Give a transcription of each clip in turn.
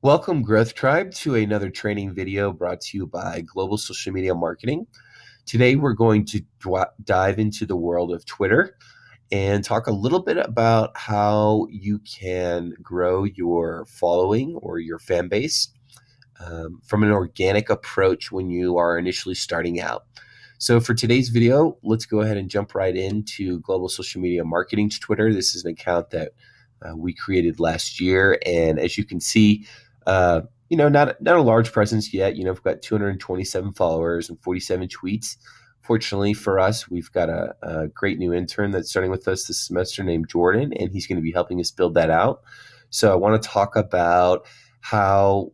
Welcome, Growth Tribe, to another training video brought to you by Global Social Media Marketing. Today, we're going to dive into the world of Twitter and talk a little bit about how you can grow your following or your fan base from an organic approach when you are initially starting out. So for today's video, let's go ahead and jump right into Global Social Media Marketing's Twitter. This is an account that we created last year, and as you can see, not a large presence yet. We've got 227 followers and 47 tweets. Fortunately for us, we've got a great new intern that's starting with us this semester named Jordan, and he's going to be helping us build that out. So I want to talk about how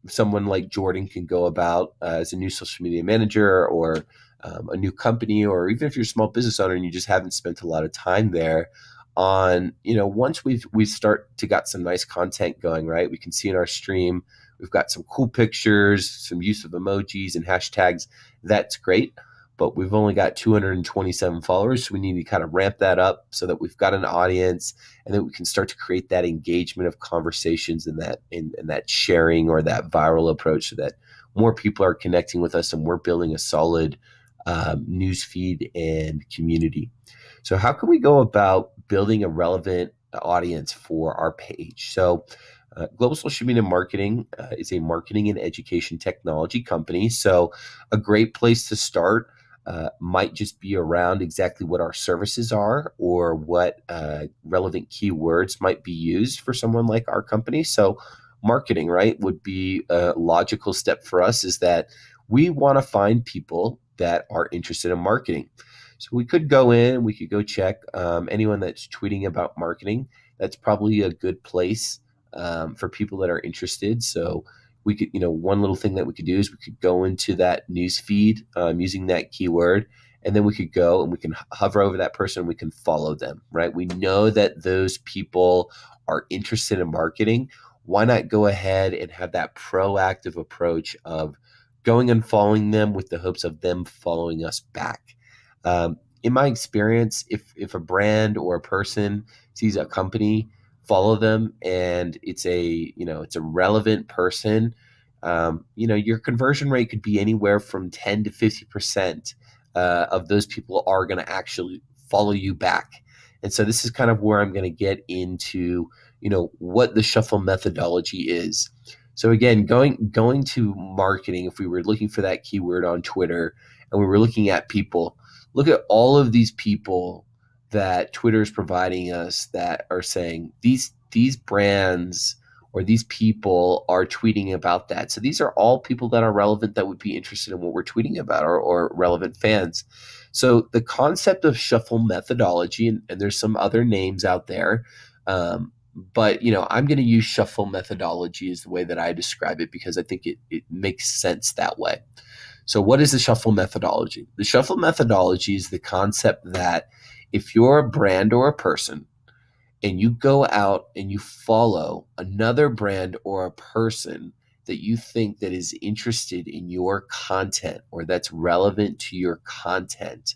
someone like Jordan can go about as a new social media manager or a new company, or even if you're a small business owner and you just haven't spent a lot of time there on, once we start to got some nice content going, right? We can see in our stream, we've got some cool pictures, some use of emojis and hashtags. That's great. But we've only got 227 followers, so we need to kind of ramp that up so that we've got an audience, and then we can start to create that engagement of conversations and that sharing or that viral approach, so that more people are connecting with us and we're building a solid news feed and community. So how can we go about building a relevant audience for our page? So Global Social Media Marketing is a marketing and education technology company. So a great place to start might just be around exactly what our services are or what relevant keywords might be used for someone like our company. So marketing, right, would be a logical step for us, is that we want to find people that are interested in marketing. So we could go in, we could go check anyone that's tweeting about marketing. That's probably a good place for people that are interested. So we could, one little thing that we could do is we could go into that news feed using that keyword, and then we could go and we can hover over that person and we can follow them, right? We know that those people are interested in marketing. Why not go ahead and have that proactive approach of going and following them with the hopes of them following us back? In my experience, if a brand or a person sees a company, follow them, and it's a relevant person, your conversion rate could be anywhere from 10 to 50% of those people are going to actually follow you back. And so this is kind of where I'm going to get into what the shuffle methodology is. So again, going to marketing, if we were looking for that keyword on Twitter and we were looking at people, look at all of these people that Twitter is providing us that are saying these brands or these people are tweeting about that. So these are all people that are relevant, that would be interested in what we're tweeting about, or relevant fans. So the concept of shuffle methodology, and there's some other names out there, but I'm going to use shuffle methodology as the way that I describe it, because I think it makes sense that way. So what is the shuffle methodology? The shuffle methodology is the concept that if you're a brand or a person and you go out and you follow another brand or a person that you think that is interested in your content or that's relevant to your content,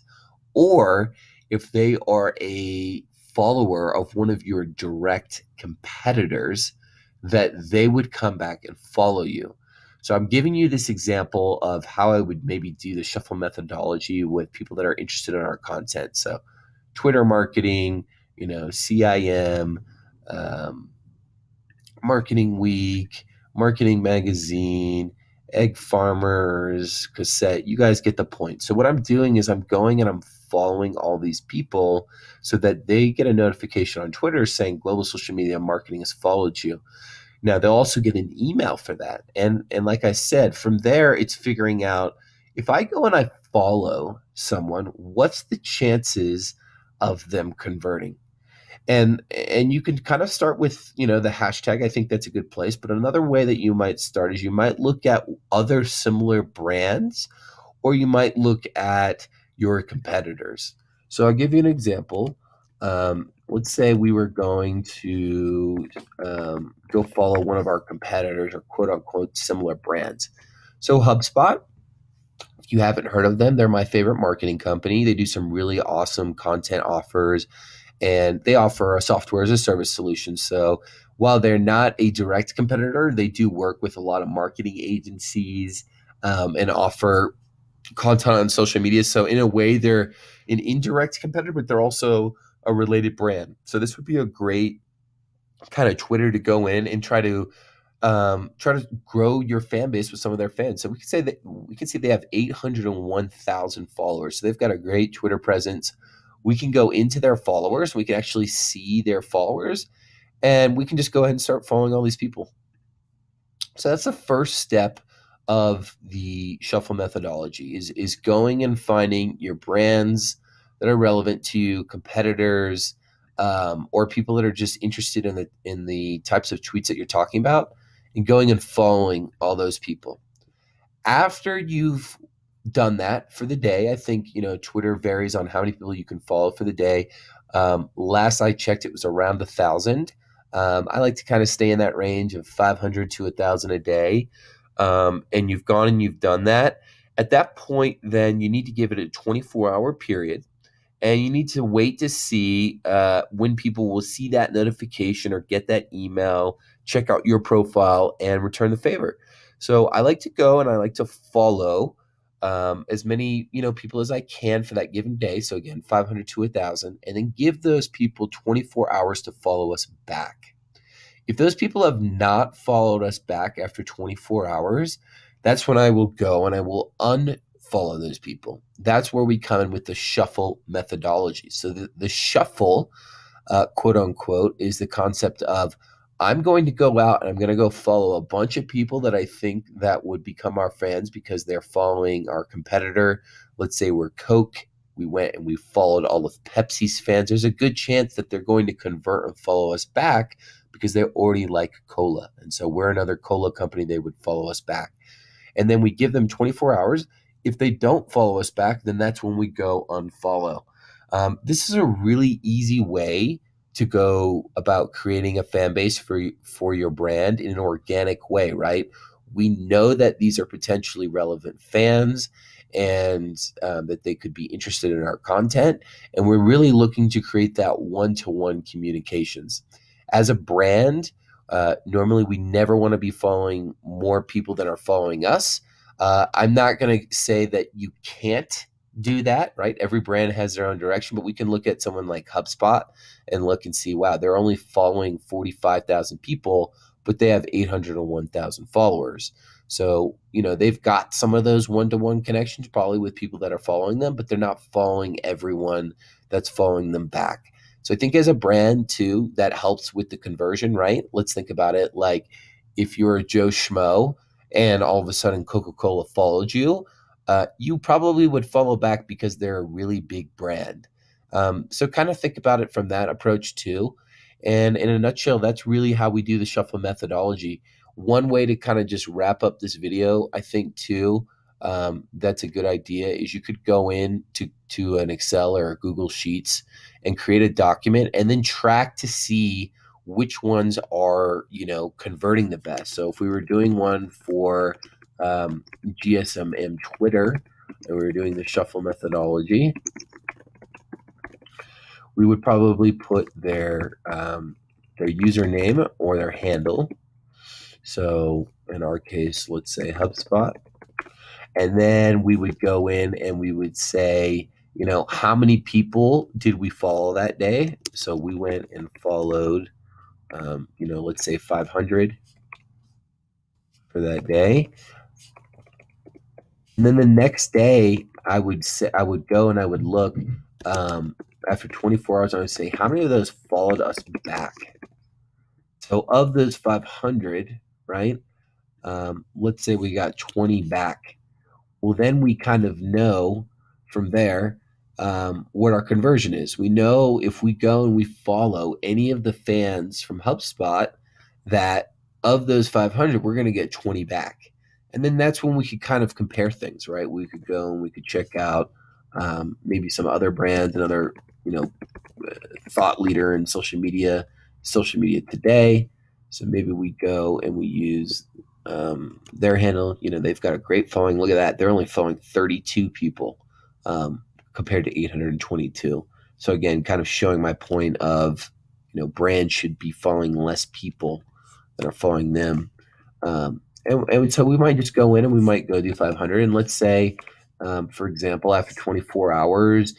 or if they are a follower of one of your direct competitors, that they would come back and follow you. So I'm giving you this example of how I would maybe do the shuffle methodology with people that are interested in our content. So Twitter marketing, CIM, Marketing Week, Marketing Magazine, Egg Farmers, Cassette. You guys get the point. So what I'm doing is I'm going and I'm following all these people so that they get a notification on Twitter saying Global Social Media Marketing has followed you. Now, they'll also get an email for that. And like I said, from there, it's figuring out, if I go and I follow someone, what's the chances of them converting? And you can kind of start with, the hashtag. I think that's a good place. But another way that you might start is you might look at other similar brands, or you might look at your competitors. So I'll give you an example. Let's say we were going to go follow one of our competitors or quote unquote similar brands. So HubSpot, if you haven't heard of them, they're my favorite marketing company. They do some really awesome content offers, and they offer a software as a service solution. So while they're not a direct competitor, they do work with a lot of marketing agencies and offer content on social media. So in a way, they're an indirect competitor, but they're also a related brand. So this would be a great kind of Twitter to go in and try to grow your fan base with some of their fans. So we can say they have 801,000 followers. So they've got a great Twitter presence. We can go into their followers. We can actually see their followers, and we can just go ahead and start following all these people. So that's the first step of the shuffle methodology is going and finding your brands that are relevant to you, competitors, or people that are just interested in the types of tweets that you're talking about, and going and following all those people. After you've done that for the day, I think Twitter varies on how many people you can follow for the day. Last I checked, it was around 1,000. I like to kind of stay in that range of 500 to 1,000 a day. And you've gone and you've done that. At that point, then you need to give it a 24-hour period, and you need to wait to see when people will see that notification or get that email, check out your profile, and return the favor. So I like to go and I like to follow as many people as I can for that given day. So again, 500 to 1,000, and then give those people 24 hours to follow us back. If those people have not followed us back after 24 hours, that's when I will go and I will unfollow those people. That's where we come in with the shuffle methodology. So the shuffle, quote unquote, is the concept of I'm going to go out and I'm going to go follow a bunch of people that I think that would become our fans because they're following our competitor. Let's say we're Coke. We went and we followed all of Pepsi's fans. There's a good chance that they're going to convert and follow us back because they already like cola. And so we're another cola company. They would follow us back. And then we give them 24 hours. If they don't follow us back, then that's when we go unfollow. This is a really easy way to go about creating a fan base for your brand in an organic way, right? We know that these are potentially relevant fans and that they could be interested in our content. And we're really looking to create that one-to-one communications. As a brand, normally we never want to be following more people than are following us. I'm not going to say that you can't do that, right? Every brand has their own direction, but we can look at someone like HubSpot and look and see, wow, they're only following 45,000 people, but they have 801,000 followers. So, they've got some of those one-to-one connections probably with people that are following them, but they're not following everyone that's following them back. So I think as a brand too, that helps with the conversion, right? Let's think about it like if you're a Joe Schmo and all of a sudden Coca-Cola followed you, you probably would follow back because they're a really big brand. So kind of think about it from that approach too. And in a nutshell, that's really how we do the shuffle methodology. One way to kind of just wrap up this video, I think too, that's a good idea is you could go in to an Excel or a Google Sheets and create a document and then track to see which ones are, converting the best. So if we were doing one for GSMM Twitter and we were doing the shuffle methodology, we would probably put their username or their handle. So in our case, let's say HubSpot. And then we would go in and we would say, how many people did we follow that day? So we went and followed, let's say 500 for that day. And then the next day, I would go and I would look after 24 hours. I would say, how many of those followed us back? So of those 500, right? Let's say we got 20 back. Well, then we kind of know from there what our conversion is. We know if we go and we follow any of the fans from HubSpot that of those 500, we're going to get 20 back. And then that's when we could kind of compare things, right? We could go and we could check out maybe some other brands, another, thought leader in social media today. So maybe we go and we use their handle. They've got a great following. Look at that. They're only following 32 people compared to 822. So again, kind of showing my point of, brands should be following less people that are following them. And so we might just go in and we might go do 500. And let's say, for example, after 24 hours,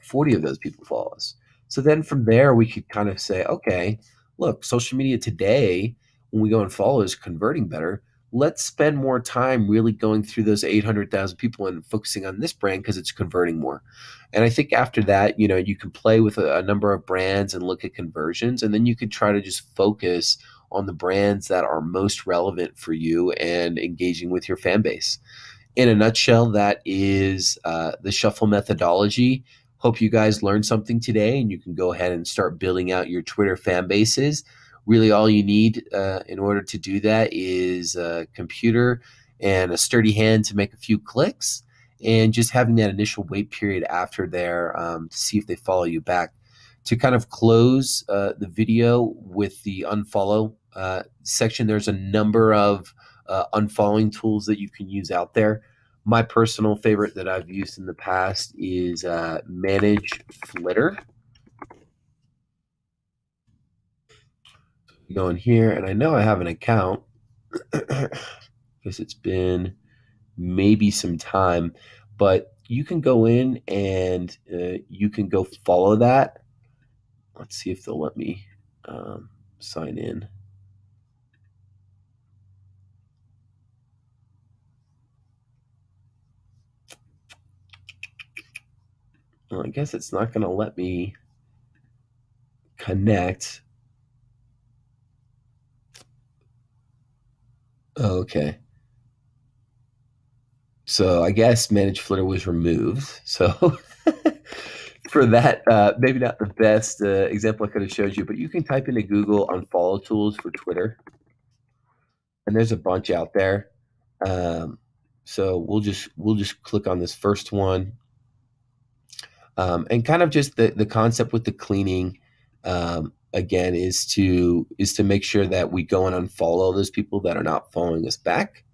40 of those people follow us. So then from there, we could kind of say, okay, look, social media today, when we go and follow, is converting better. Let's spend more time really going through those 800,000 people and focusing on this brand because it's converting more. And I think after that, you can play with a number of brands and look at conversions, and then you could try to just focus on the brands that are most relevant for you and engaging with your fan base. In a nutshell, that is the shuffle methodology. Hope you guys learned something today and you can go ahead and start building out your Twitter fan bases. Really, all you need in order to do that is a computer and a sturdy hand to make a few clicks, and just having that initial wait period after there to see if they follow you back. To kind of close the video with the unfollow section, there's a number of unfollowing tools that you can use out there. My personal favorite that I've used in the past is Manage Flitter. Go in here, and I know I have an account because it's been maybe some time, but you can go in and you can go follow that. Let's see if they'll let me sign in. Well, I guess it's not going to let me connect. Oh, okay. So I guess Manage Flitter was removed. So for that, maybe not the best example I could have showed you, but you can type into Google unfollow tools for Twitter, and there's a bunch out there. So we'll just click on this first one, and kind of just the concept with the cleaning. Again, is to make sure that we go and unfollow those people that are not following us back.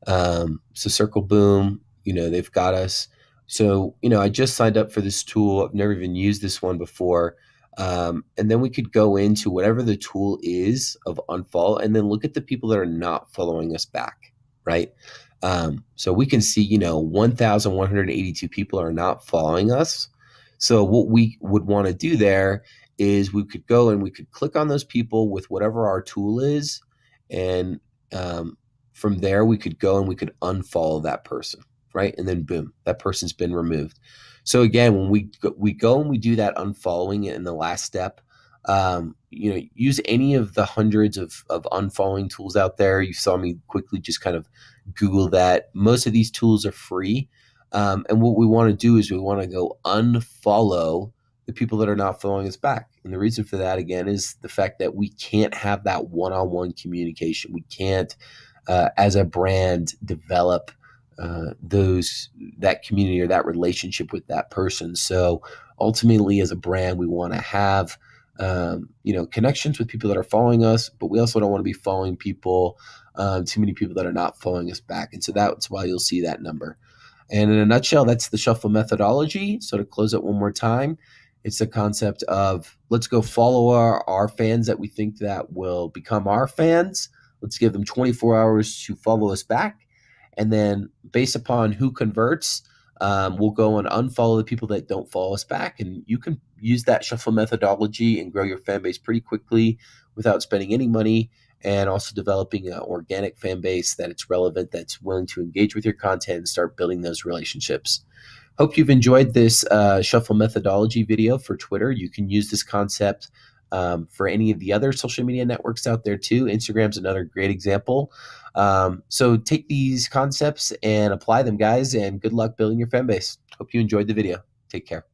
So Circle Boom, they've got us. So, I just signed up for this tool. I've never even used this one before. And then we could go into whatever the tool is of unfollow and then look at the people that are not following us back, right? So we can see, 1,182 people are not following us. So what we would want to do there is we could go and we could click on those people with whatever our tool is, and from there we could go and we could unfollow that person, right? And then boom, that person's been removed. So again, when we go and we do that unfollowing in the last step, use any of the hundreds of unfollowing tools out there. You saw me quickly just kind of Google that. Most of these tools are free. And what we want to do is we want to go unfollow the people that are not following us back. And the reason for that, again, is the fact that we can't have that one-on-one communication. We can't, as a brand, develop that community or that relationship with that person. So ultimately, as a brand, we want to have connections with people that are following us, but we also don't want to be following people, too many people that are not following us back. And so that's why you'll see that number. And in a nutshell, that's the shuffle methodology. So to close it one more time, it's the concept of let's go follow our fans that we think that will become our fans. Let's give them 24 hours to follow us back. And then based upon who converts, we'll go and unfollow the people that don't follow us back. And you can use that shuffle methodology and grow your fan base pretty quickly without spending any money, and also developing an organic fan base that it's relevant, that's willing to engage with your content and start building those relationships. Hope you've enjoyed this shuffle methodology video for Twitter. You can use this concept for any of the other social media networks out there too. Instagram's another great example. So take these concepts and apply them, guys, and good luck building your fan base. Hope you enjoyed the video. Take care.